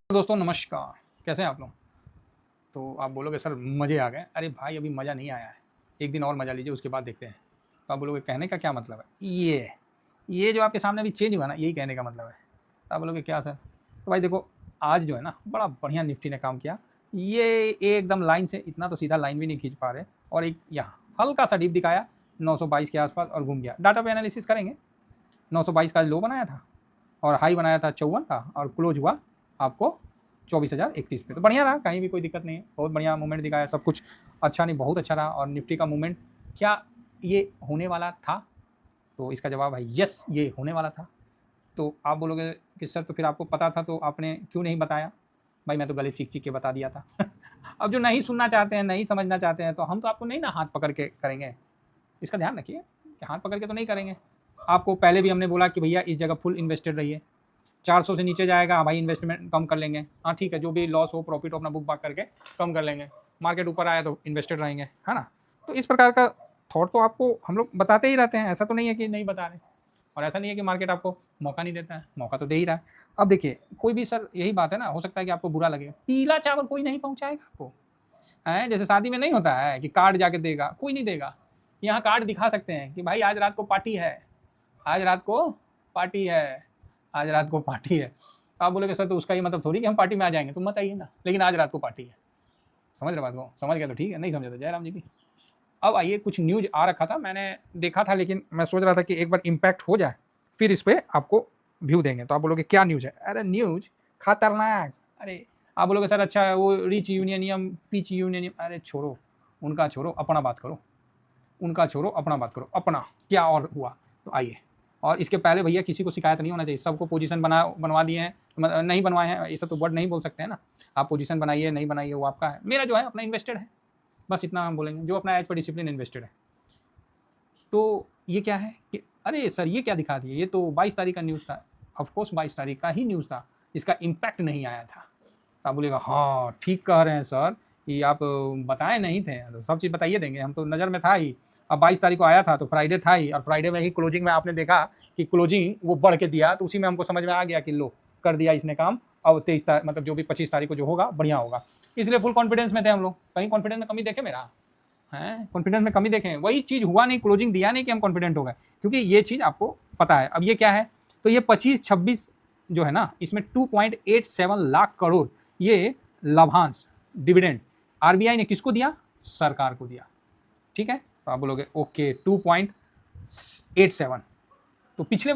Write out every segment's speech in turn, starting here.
दोस्तों नमस्कार, कैसे हैं आप लोग? तो आप बोलोगे सर मज़े आ गए। अरे भाई अभी मज़ा नहीं आया है, एक दिन और मज़ा लीजिए उसके बाद देखते हैं। तो आप बोलोगे कहने का क्या मतलब है? ये जो आपके सामने अभी चेंज हुआ ना यही कहने का मतलब है। तो आप बोलोगे क्या सर? तो भाई देखो आज जो है ना बड़ा बढ़िया निफ्टी ने काम किया। ये एकदम लाइन से इतना तो सीधा लाइन भी नहीं खींच पा रहे और एक यहाँ हल्का-सा डिप दिखाया 922 के आस-पास और घूम गया। डाटा पे एनालिसिस करेंगे, 922 का लो बनाया था और हाई बनाया था 54 का और क्लोज हुआ आपको 24,031 पे। तो बढ़िया रहा, कहीं भी कोई दिक्कत नहीं है, बहुत बढ़िया मूवमेंट दिखाया, सब कुछ अच्छा नहीं बहुत अच्छा रहा। और निफ्टी का मूवमेंट क्या ये होने वाला था? तो इसका जवाब है यस, ये होने वाला था। तो आप बोलोगे कि सर तो फिर आपको पता था तो आपने क्यों नहीं बताया? भाई मैं तो गले चीख-चीख के बता दिया था। अब जो नहीं सुनना चाहते हैं, नहीं समझना चाहते हैं, तो हम तो आपको नहीं ना हाथ पकड़ के करेंगे। इसका ध्यान रखिए कि हाथ पकड़ के तो नहीं करेंगे। आपको पहले भी हमने बोला कि भैया इस जगह फुल इन्वेस्टेड रहिए। 400 से नीचे जाएगा भाई इन्वेस्टमेंट कम कर लेंगे। हाँ ठीक है, जो भी लॉस हो प्रॉफिट हो अपना बुक बाक करके कम कर लेंगे। मार्केट ऊपर आया तो इन्वेस्टेड रहेंगे, है ना? तो इस प्रकार का थॉट तो आपको हम लोग बताते ही रहते हैं, ऐसा तो नहीं है कि नहीं बता रहे। और ऐसा नहीं है कि मार्केट आपको मौका नहीं देता है, मौका तो दे ही रहा है। अब देखिए कोई भी सर यही बात है ना, हो सकता है कि आपको बुरा लगे, पीला चावल कोई नहीं पहुँचाएगा आपको। हैं, जैसे शादी में नहीं होता है कि कार्ड जाके देगा, कोई नहीं देगा। यहाँ कार्ड दिखा सकते हैं कि भाई आज रात को पार्टी है, आज रात को पार्टी है, आज रात को पार्टी है। आप बोलोगे सर तो उसका ये मतलब थोड़ी कि हम पार्टी में आ जाएंगे, तुम मत आइए ना, लेकिन आज रात को पार्टी है। समझ रहे बात को? समझ गए तो ठीक है, नहीं समझे तो जय राम जी की। अब आइए कुछ न्यूज आ रखा था, मैंने देखा था, लेकिन मैं सोच रहा था कि एक बार इम्पैक्ट हो जाए फिर इस पर आपको व्यू देंगे। तो आप बोलोगे क्या न्यूज है? अरे न्यूज खतरनाक। अरे आप बोलोगे सर अच्छा है वो रिच यूनियनियम पीच यूनियनियम, अरे छोड़ो उनका, छोड़ो अपना बात करो, उनका छोड़ो अपना बात करो, अपना क्या और हुआ। तो आइए, और इसके पहले भैया किसी को शिकायत नहीं होना चाहिए, सबको पोजीशन बनवा दिए हैं, नहीं बनवाए हैं, ये सब तो वर्ड नहीं बोल सकते हैं ना। आप पोजीशन बनाइए नहीं बनाइए वो आपका है, मेरा जो है अपना इन्वेस्टेड है, बस इतना हम बोलेंगे, जो अपना एज पर डिसिप्लिन इन्वेस्टेड है। तो ये क्या है कि अरे सर ये क्या दिखा दिए, ये तो 22 तारीख का न्यूज़ था। ऑफकोर्स 22 तारीख का ही न्यूज़ था, इसका इम्पैक्ट नहीं आया था। तो आप बोलेगा हाँ ठीक कह रहे हैं सर, ये आप बताए नहीं थे, तो सब चीज़ बताइए देंगे, हम तो नज़र में था ही। अब 22 तारीख को आया था तो फ्राइडे था ही, और फ्राइडे में ही क्लोजिंग में आपने देखा कि क्लोजिंग वो बढ़ के दिया, तो उसी में हमको समझ में आ गया कि लो कर दिया इसने काम। अब 23 तारीख मतलब जो भी 25 तारीख को जो होगा बढ़िया होगा, इसलिए फुल कॉन्फिडेंस में थे हम लोग। कहीं कॉन्फिडेंस में कमी देखे मेरा हैं? कॉन्फिडेंस में कमी देखें, वही चीज़ हुआ नहीं, क्लोजिंग दिया नहीं कि हम कॉन्फिडेंट हो गए, क्योंकि ये चीज़ आपको पता है। अब ये क्या है, तो ये 25-26 जो है ना, इसमें 2.87 लाख करोड़ ये लाभांश डिविडेंड आरबीआई ने किसको दिया? सरकार को दिया। ठीक है, तो आप बोलोगे ओके 2.87, तो पिछले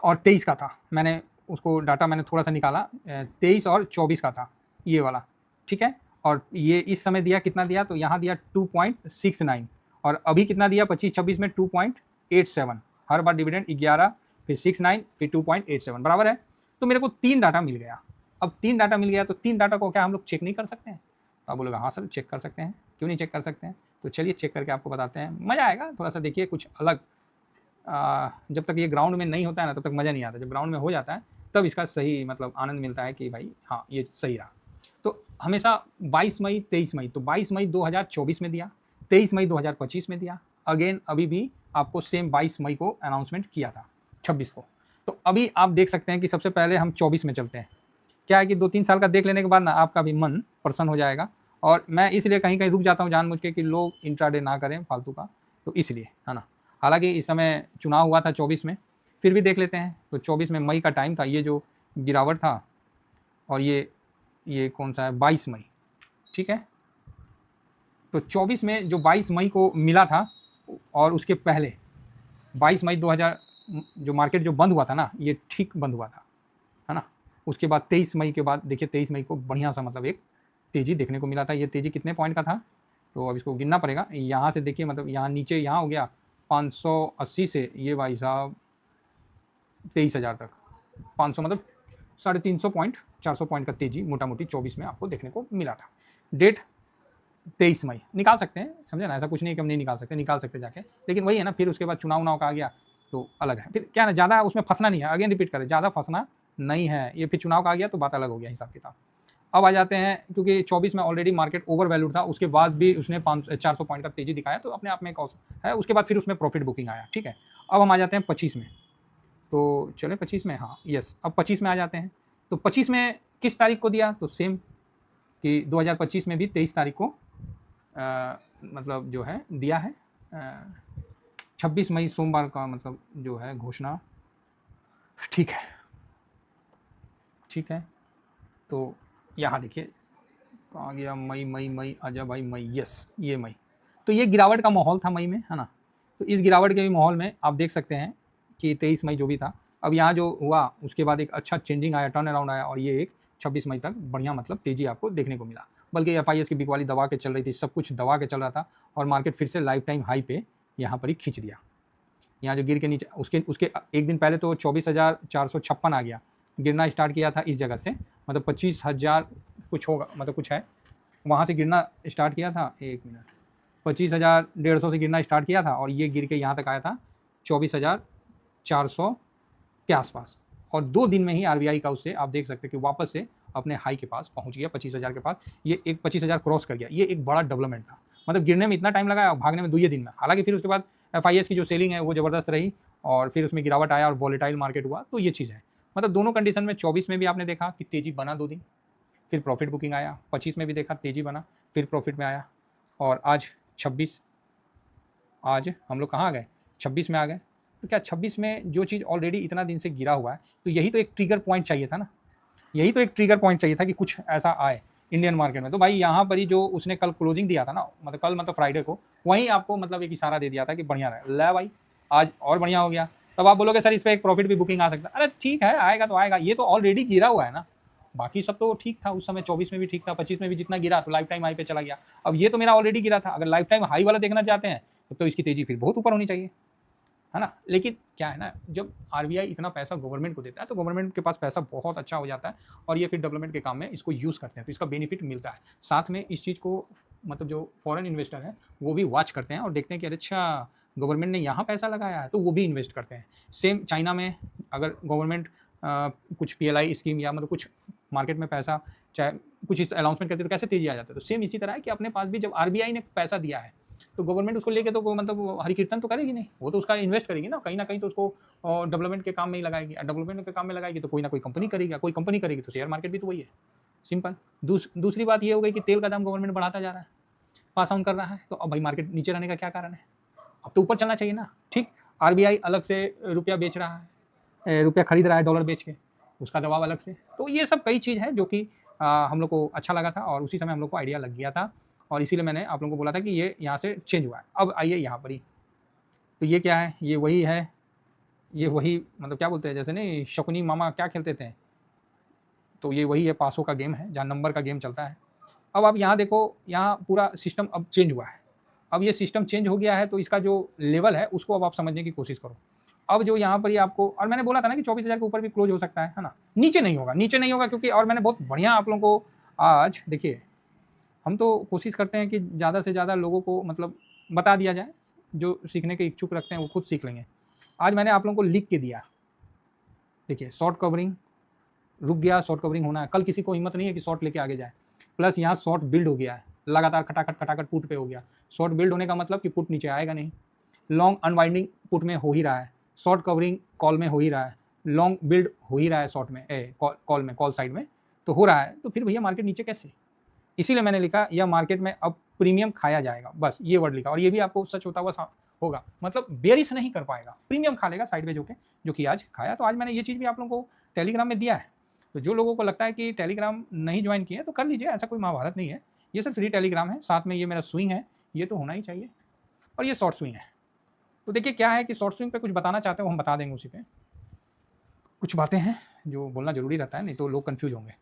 और 23 का था, मैंने उसको डाटा मैंने थोड़ा सा निकाला, 23 और 24 का था ये वाला। ठीक है, और ये इस समय दिया कितना दिया, तो यहाँ दिया 2.69, और अभी कितना दिया 25-26 में 2.87। हर बार डिविडेंड 11, फिर 69, फिर 2.87 बराबर है। तो मेरे को 3 डाटा मिल गया। अब 3 डाटा मिल गया तो 3 डाटा को क्या हम लोग चेक नहीं कर सकते हैं? तो आप बोलोगे हाँ सर चेक कर सकते हैं, क्यों नहीं चेक कर सकते हैं? तो चलिए चेक करके आपको बताते हैं, मज़ा आएगा थोड़ा सा, देखिए कुछ अलग। जब तक ये ग्राउंड में नहीं होता है ना तब तक मज़ा नहीं आता, जब ग्राउंड में हो जाता है तब इसका सही मतलब आनंद मिलता है कि भाई हाँ ये सही रहा। तो हमेशा 22 मई 23 मई, तो 22 मई 2024 में दिया, 23 मई 2025 में दिया, अगेन अभी भी आपको सेम 22 मई को अनाउंसमेंट किया था 26 को। तो अभी आप देख सकते हैं कि सबसे पहले हम 24 में चलते हैं। क्या है कि 2-3 साल का देख लेने के बाद ना आपका भी मन प्रसन्न हो जाएगा, और मैं इसलिए कहीं कहीं रुक जाता हूँ जानबूझ के कि लोग इंट्राडे ना करें फालतू का, तो इसलिए है ना। हालांकि इस समय चुनाव हुआ था 24 में, फिर भी देख लेते हैं। तो 24 में मई का टाइम था, ये जो गिरावट था, और ये कौन सा है 22 मई। ठीक है, तो 24 में जो 22 मई को मिला था, और उसके पहले 22 मई 2000 जो मार्केट जो बंद हुआ था ना, ये ठीक बंद हुआ था, है ना। उसके बाद 23 मई के बाद देखिए 23 मई को बढ़िया सा मतलब एक तेज़ी देखने को मिला था। ये तेज़ी कितने पॉइंट का था, तो अब इसको गिनना पड़ेगा। यहाँ से देखिए मतलब यहाँ नीचे यहाँ हो गया 580 से ये भाई साहब 23,000 तक, 500 मतलब 350 पॉइंट 400 पॉइंट का तेज़ी मोटा मोटी 24 में आपको देखने को मिला था। डेट 23 मई निकाल सकते हैं, समझे ना, ऐसा कुछ नहीं कि हम नहीं निकाल सकते जाके, लेकिन वही है ना, फिर उसके बाद चुनाव का आ गया तो अलग है। फिर क्या ना, ज़्यादा उसमें फंसना नहीं है, अगेन रिपीट करें, ज़्यादा फंसना नहीं है। ये फिर चुनाव का आ गया तो बात अलग हो गया हिसाब किताब। अब आ जाते हैं, क्योंकि 24 में ऑलरेडी मार्केट ओवर वैल्यूड था, उसके बाद भी उसने 400 पॉइंट का तेज़ी दिखाया, तो अपने आप में एक है। उसके बाद फिर उसमें प्रॉफिट बुकिंग आया। ठीक है, अब हम आ जाते हैं 25 में। तो चले 25 में, हाँ यस, अब 25 में आ जाते हैं। तो 25 में किस तारीख को दिया, तो सेम कि 2025 में भी 23 तारीख को मतलब जो है दिया है, 26 मई सोमवार का मतलब जो है घोषणा। ठीक है, ठीक है। तो यहाँ देखिए कहाँ गया, मई मई मई, आजा भाई मई, यस ये मई। तो ये गिरावट का माहौल था मई में, है ना। तो इस गिरावट के भी माहौल में आप देख सकते हैं कि 23 मई जो भी था, अब यहाँ जो हुआ उसके बाद एक अच्छा चेंजिंग आया, टर्न अराउंड आया, और ये एक 26 मई तक बढ़िया मतलब तेजी आपको देखने को मिला। बल्कि एफआईएस की बिकवाली दबा के चल रही थी, सब कुछ दबा के चल रहा था, और मार्केट फिर से लाइफ टाइम हाई पे यहाँ पर ही खींच दिया। यहाँ जो गिर के नीचे उसके उसके एक दिन पहले तो 24,456 आ गया, गिरना स्टार्ट किया था इस जगह से, मतलब 25,000 कुछ होगा, मतलब कुछ है, वहाँ से गिरना स्टार्ट किया था। एक मिनट, 25,150 से गिरना स्टार्ट किया था, और ये गिर के यहाँ तक आया था 24,400 के आसपास, और 2 दिन में ही आरबीआई का उससे आप देख सकते हैं कि वापस से अपने हाई के पास पहुंच गया, 25,000 के पास। ये एक 25,000 क्रॉस कर गया, ये एक बड़ा डेवलपमेंट था। मतलब गिरने में इतना टाइम लगा और भागने में 2 ही दिन में। हालांकि फिर उसके बाद एफआईएस की जो सेलिंग है वो ज़बरदस्त रही, और फिर उसमें गिरावट आया और वॉलेटाइल मार्केट हुआ। तो ये चीज़ है, मतलब दोनों कंडीशन में 24 में भी आपने देखा कि तेजी बना 2 दिन, फिर प्रॉफिट बुकिंग आया, 25 में भी देखा तेजी बना, फिर प्रॉफिट में आया, और आज 26, आज हम लोग कहाँ आ गए, 26 में आ गए। तो क्या 26 में जो चीज़ ऑलरेडी इतना दिन से गिरा हुआ है, तो यही तो एक ट्रिगर पॉइंट चाहिए था ना, यही तो एक ट्रिगर पॉइंट चाहिए था कि कुछ ऐसा आए इंडियन मार्केट में। तो भाई यहाँ पर ही जो उसने कल क्लोजिंग दिया था ना, मतलब कल मतलब फ्राइडे को, वहीं आपको मतलब एक इशारा दे दिया था कि बढ़िया रहे, ले भाई आज और बढ़िया हो गया। तब आप बोलोगे सर इस पर एक प्रॉफिट भी बुकिंग आ सकता है। अरे ठीक है, आएगा तो आएगा, ये तो ऑलरेडी गिरा हुआ है ना। बाकी सब तो ठीक था उस समय, 24 में भी ठीक था, 25 में भी जितना गिरा तो लाइफ टाइम हाई पे चला गया। अब ये तो मेरा ऑलरेडी गिरा था, अगर लाइफ टाइम हाई वाला देखना चाहते हैं तो इसकी तेजी फिर बहुत ऊपर होनी चाहिए, है ना। लेकिन क्या है ना, जब आरबीआई इतना पैसा गवर्नमेंट को देता है तो गवर्नमेंट के पास पैसा बहुत अच्छा हो जाता है, और ये फिर डेवलपमेंट के काम में इसको यूज़ करते हैं, तो इसका बेनिफिट मिलता है। साथ में इस चीज़ को मतलब जो फॉरेन इन्वेस्टर हैं वो भी वॉच करते हैं और देखते हैं कि अच्छा गवर्नमेंट ने यहाँ पैसा लगाया है, तो वो भी इन्वेस्ट करते हैं। सेम चाइना में अगर गवर्नमेंट कुछ पीएलआई स्कीम या मतलब कुछ मार्केट में पैसा चाहे कुछ इस अनाउंसमेंट करती है तो कैसे तेजी आ जाता है। तो सेम इसी तरह है कि अपने पास भी जब आरबीआई ने पैसा दिया है तो गवर्नमेंट उसको लेके तो मतलब हरि कीर्तन तो करेगी नहीं, वो तो उसका इन्वेस्ट करेगी ना कहीं तो उसको डेवलपमेंट के काम में ही लगाएगी। डेवलपमेंट के काम में लगाएगी तो कोई ना कोई कंपनी करेगी, कोई कंपनी करेगी तो शेयर मार्केट भी तो वही है, सिंपल। दूसरी बात ये हो गई कि तेल का दाम गवर्नमेंट बढ़ाता जा रहा है, पास ऑन कर रहा है, तो अब भाई मार्केट नीचे रहने का क्या कारण है, अब तो ऊपर चलना चाहिए ना। ठीक, आरबीआई अलग से रुपया बेच रहा है, रुपया खरीद रहा है डॉलर बेच के, उसका दबाव अलग से। तो ये सब कई चीज़ है जो कि हम लोग को अच्छा लगा था और उसी समय हम लोग को आइडिया लग गया था, और इसीलिए मैंने आप लोगों को बोला था कि ये यहाँ से चेंज हुआ है। अब आइए यहाँ पर ही, तो ये क्या है, ये वही है, ये वही मतलब क्या बोलते हैं जैसे नहीं शकुनी मामा क्या खेलते थे, तो ये वही है, पासों का गेम है जहाँ नंबर का गेम चलता है। अब आप यहाँ देखो, यहाँ पूरा सिस्टम अब चेंज हुआ है। अब ये सिस्टम चेंज हो गया है तो इसका जो लेवल है उसको अब आप समझने की कोशिश करो। अब जो यहाँ पर ही आपको, और मैंने बोला था ना कि 24,000 के ऊपर भी क्लोज हो सकता है ना, नीचे नहीं होगा, नीचे नहीं होगा क्योंकि, और मैंने बहुत बढ़िया आप लोगों को आज देखिए, हम तो कोशिश करते हैं कि ज़्यादा से ज़्यादा लोगों को मतलब बता दिया जाए, जो सीखने के इच्छुक रखते हैं वो खुद सीख लेंगे। आज मैंने आप लोगों को लिख के दिया, देखिए शॉर्ट कवरिंग रुक गया, शॉर्ट कवरिंग होना है, कल किसी को हिम्मत नहीं है कि शॉर्ट लेके आगे जाए, प्लस यहाँ शॉर्ट बिल्ड हो गया है, लगातार खटाखट खटाखट पुट पे हो गया। शॉर्ट बिल्ड होने का मतलब कि पुट नीचे आएगा नहीं, लॉन्ग अनवाइंडिंग पुट में हो ही रहा है, शॉर्ट कवरिंग कॉल में हो ही रहा है, लॉन्ग बिल्ड हो ही रहा है शॉर्ट में, कॉल में, कॉल साइड में तो हो रहा है, तो फिर भैया मार्केट नीचे कैसे। इसीलिए मैंने लिखा यह मार्केट में अब प्रीमियम खाया जाएगा, बस ये वर्ड लिखा, और ये भी आपको सच होता हुआ होगा, मतलब बेरिश नहीं कर पाएगा, प्रीमियम खा लेगा साइडवेज होके, जो कि आज खाया। तो आज मैंने ये चीज़ भी आप लोगों को टेलीग्राम में दिया है, तो जो लोगों को लगता है कि टेलीग्राम नहीं ज्वाइन किए तो कर लीजिए, ऐसा कोई महाभारत नहीं है, ये सिर्फ फ्री टेलीग्राम है। साथ में ये मेरा स्विंग है, ये तो होना ही चाहिए, और ये शॉर्ट स्विंग है। तो देखिए क्या है कि शॉर्ट स्विंग पे कुछ बताना चाहते हो हम बता देंगे, उसी पे कुछ बातें हैं जो बोलना जरूरी रहता है, नहीं तो लोग कन्फ्यूज होंगे।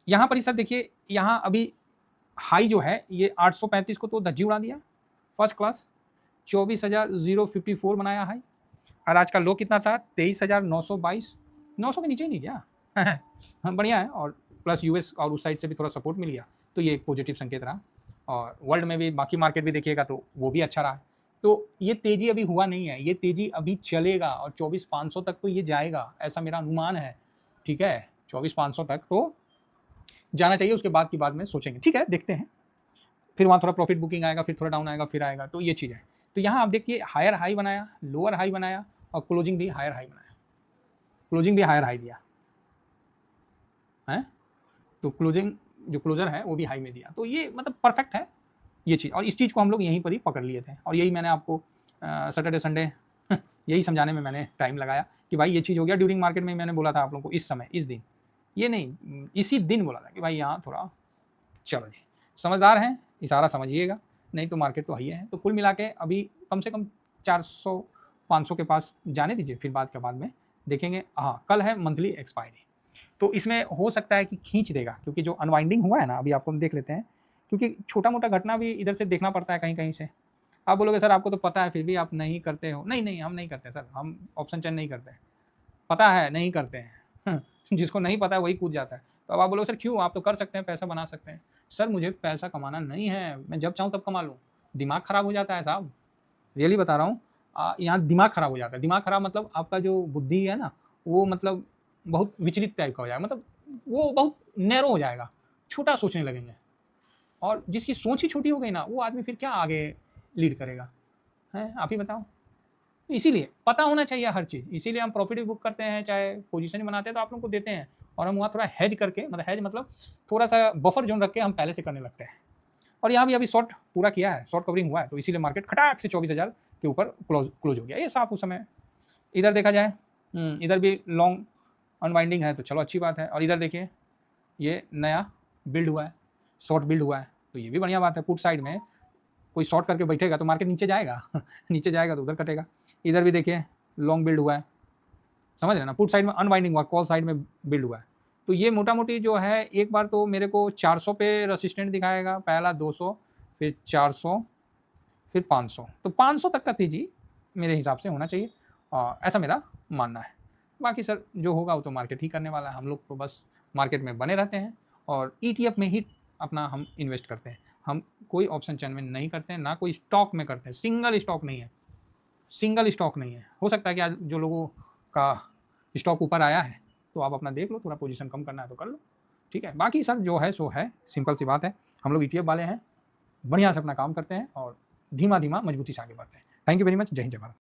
यहाँ पर ही सर देखिए, यहाँ अभी हाई जो है ये 835 को तो धज्जी उड़ा दिया, फर्स्ट क्लास 24,054 बनाया हाई, और आज का लो कितना था 23,922, 900 के नीचे ही नहीं गया हाँ बढ़िया है, और प्लस यूएस और उस साइड से भी थोड़ा सपोर्ट मिल गया, तो ये एक पॉजिटिव संकेत रहा। और वर्ल्ड में भी बाकी मार्केट भी देखिएगा तो वो भी अच्छा रहा। तो ये तेज़ी अभी हुआ नहीं है, ये तेज़ी अभी चलेगा, और 24,500 तक तो ये जाएगा, ऐसा मेरा अनुमान है। ठीक है, 24,500 तक तो जाना चाहिए, उसके बाद की बात में सोचेंगे, ठीक है देखते हैं, फिर वहाँ थोड़ा प्रॉफिट बुकिंग आएगा, फिर थोड़ा डाउन आएगा, फिर आएगा, तो ये चीज़ है। तो यहाँ आप देखिए हायर हाई बनाया, लोअर हाई बनाया, और क्लोजिंग भी हायर हाई बनाया, क्लोजिंग भी हायर हाई दिया है। तो जो क्लोजर है वो भी हाई में दिया, तो ये मतलब परफेक्ट है ये चीज़। और इस चीज़ को हम लोग यहीं पर ही पकड़ लिए थे, और यही मैंने आपको सैटरडे संडे यही समझाने में मैंने टाइम लगाया कि भाई ये चीज़ हो गया। ड्यूरिंग मार्केट में मैंने बोला था आप लोगों को इस समय, इस दिन, ये नहीं इसी दिन बोला था कि भाई यहाँ थोड़ा चलो जी, समझदार हैं, इशारा समझिएगा, नहीं तो मार्केट तो है। तो कुल मिला के अभी कम से कम 400-500 के पास जाने दीजिए, फिर बाद के बाद में देखेंगे। हाँ, कल है मंथली एक्सपायरी, तो इसमें हो सकता है कि खींच देगा, क्योंकि जो अनवाइंडिंग हुआ है ना, अभी आपको हम देख लेते हैं, क्योंकि छोटा मोटा घटना भी इधर से देखना पड़ता है कहीं कहीं से। आप बोलोगे सर आपको तो पता है फिर भी आप नहीं करते हो। नहीं नहीं, हम नहीं करते सर, हम ऑप्शन चेंज नहीं करते, पता है नहीं करते हैं जिसको नहीं पता है वही कूद जाता है। तो अब आप बोलोगे सर क्यों, आप तो कर सकते हैं, पैसा बना सकते हैं। सर मुझे पैसा कमाना नहीं है, मैं जब चाहूँ तब कमा लूँ। दिमाग खराब हो जाता है साहब, रियली बता रहा हूँ। यहाँ दिमाग खराब हो जाता है। दिमाग खराब मतलब आपका जो बुद्धि है ना, वो मतलब बहुत विचलित टाइप का हो जाएगा, मतलब वो बहुत नैरो हो जाएगा, छोटा सोचने लगेंगे। और जिसकी सोच ही छोटी हो गई ना, वो आदमी फिर क्या आगे लीड करेगा, हैं आप ही बताओ। तो इसीलिए पता होना चाहिए हर चीज़, इसीलिए हम प्रॉफिट भी बुक करते हैं, चाहे पोजीशन बनाते हैं तो आप लोगों को देते हैं, और हम वहाँ थोड़ा हेज करके, मतलब हेज मतलब थोड़ा सा बफर जोन रख के हम पहले से करने लगते हैं। और यहाँ भी अभी शॉर्ट पूरा किया है, शॉर्ट कवरिंग हुआ है, तो इसीलिए मार्केट खटाक से 24,000 के ऊपर क्लोज हो गया, ये साफ उस समय। इधर देखा जाए, इधर भी लॉन्ग अनवाइंडिंग है, तो चलो अच्छी बात है। और इधर देखिए ये नया बिल्ड हुआ है, शॉर्ट बिल्ड हुआ है, तो ये भी बढ़िया बात है। पुट साइड में कोई शॉर्ट करके बैठेगा तो मार्केट नीचे जाएगा नीचे जाएगा तो उधर कटेगा। इधर भी देखिए लॉन्ग बिल्ड हुआ है, समझ रहे ना, पुट साइड में अनवाइंडिंग हुआ, कॉल साइड में बिल्ड हुआ है। तो ये मोटा मोटी जो है, एक बार तो मेरे को 400 पे रेसिस्टेंट दिखाएगा, पहला 200, फिर 400, फिर 500, तो 500 तक का तेजी मेरे हिसाब से होना चाहिए, ऐसा मेरा मानना है। बाकी सर जो होगा वो तो मार्केट ही करने वाला है, हम लोग तो बस मार्केट में बने रहते हैं और ETF में ही अपना हम इन्वेस्ट करते हैं। हम कोई ऑप्शन चेन में नहीं करते हैं, ना कोई स्टॉक में करते हैं, सिंगल स्टॉक नहीं है, सिंगल स्टॉक नहीं है। हो सकता है कि आज जो लोगों का स्टॉक ऊपर आया है तो आप अपना देख लो, थोड़ा पोजीशन कम करना है तो कर लो, ठीक है। बाकी सर जो है सो है, सिंपल सी बात है, हम लोग ETF वाले हैं, बढ़िया से अपना काम करते हैं और धीमा धीमा मजबूती से आगे बढ़ते हैं। थैंक यू वेरी मच, जय हिंद जय भारत।